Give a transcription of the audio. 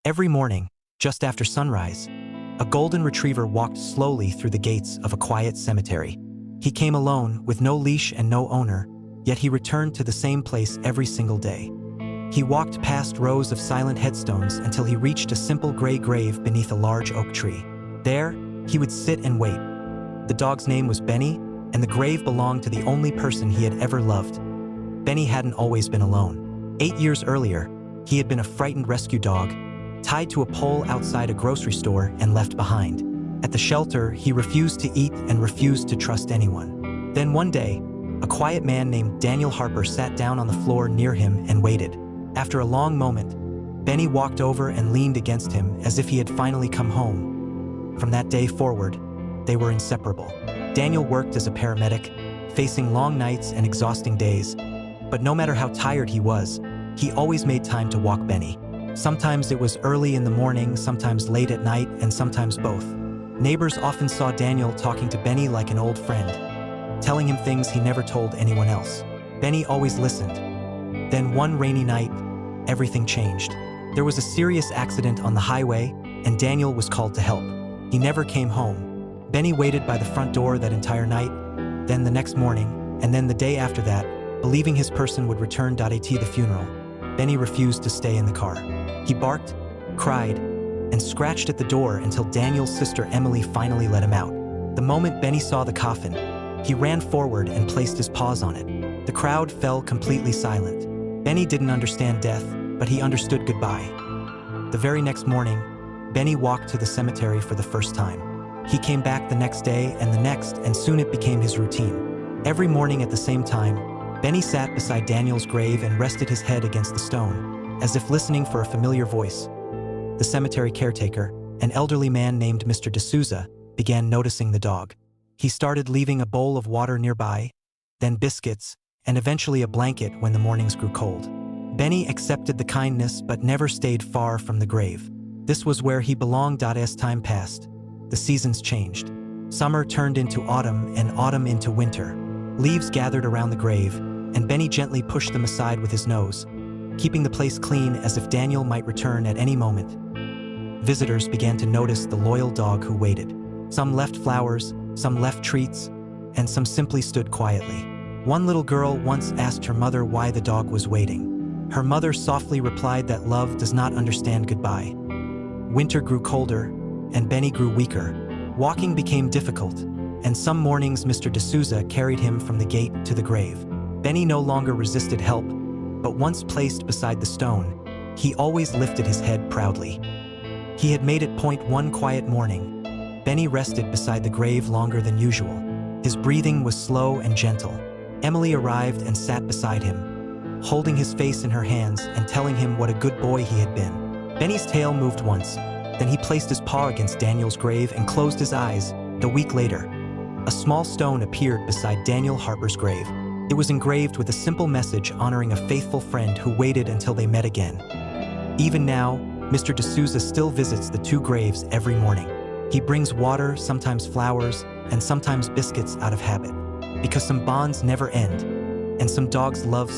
Every morning, just after sunrise, a golden retriever walked slowly through the gates of a quiet cemetery. He came alone, with no leash and no owner, yet he returned to the same place every single day. He walked past rows of silent headstones until he reached a simple gray grave beneath a large oak tree. There, he would sit and wait. The dog's name was Benny, and the grave belonged to the only person he had ever loved. Benny hadn't always been alone. 8 years earlier, he had been a frightened rescue dog, tied to a pole outside a grocery store and left behind. At the shelter, he refused to eat and refused to trust anyone. Then one day, a quiet man named Daniel Harper sat down on the floor near him and waited. After a long moment, Benny walked over and leaned against him as if he had finally come home. From that day forward, they were inseparable. Daniel worked as a paramedic, facing long nights and exhausting days. But no matter how tired he was, he always made time to walk Benny. Sometimes it was early in the morning, sometimes late at night, and sometimes both. Neighbors often saw Daniel talking to Benny like an old friend, telling him things he never told anyone else. Benny always listened. Then one rainy night, everything changed. There was a serious accident on the highway, and Daniel was called to help. He never came home. Benny waited by the front door that entire night, then the next morning, and then the day after that, believing his person would return. At the funeral, Benny refused to stay in the car. He barked, cried, and scratched at the door until Daniel's sister Emily finally let him out. The moment Benny saw the coffin, he ran forward and placed his paws on it. The crowd fell completely silent. Benny didn't understand death, but he understood goodbye. The very next morning, Benny walked to the cemetery for the first time. He came back the next day and the next, and soon it became his routine. Every morning at the same time, Benny sat beside Daniel's grave and rested his head against the stone, as if listening for a familiar voice. The cemetery caretaker, an elderly man named Mr. D'Souza, began noticing the dog. He started leaving a bowl of water nearby, then biscuits, and eventually a blanket when the mornings grew cold. Benny accepted the kindness but never stayed far from the grave. This was where he belonged. As time passed, the seasons changed. Summer turned into autumn and autumn into winter. Leaves gathered around the grave, and Benny gently pushed them aside with his nose, keeping the place clean as if Daniel might return at any moment. Visitors began to notice the loyal dog who waited. Some left flowers, some left treats, and some simply stood quietly. One little girl once asked her mother why the dog was waiting. Her mother softly replied that love does not understand goodbye. Winter grew colder, and Benny grew weaker. Walking became difficult, and some mornings Mr. D'Souza carried him from the gate to the grave. Benny no longer resisted help, but once placed beside the stone, he always lifted his head proudly. He had made it. One quiet morning, Benny rested beside the grave longer than usual. His breathing was slow and gentle. Emily arrived and sat beside him, holding his face in her hands and telling him what a good boy he had been. Benny's tail moved once, then he placed his paw against Daniel's grave and closed his eyes. A week later, a small stone appeared beside Daniel Harper's grave. It was engraved with a simple message honoring a faithful friend who waited until they met again. Even now, Mr. D'Souza still visits the two graves every morning. He brings water, sometimes flowers, and sometimes biscuits out of habit, because some bonds never end, and some dogs love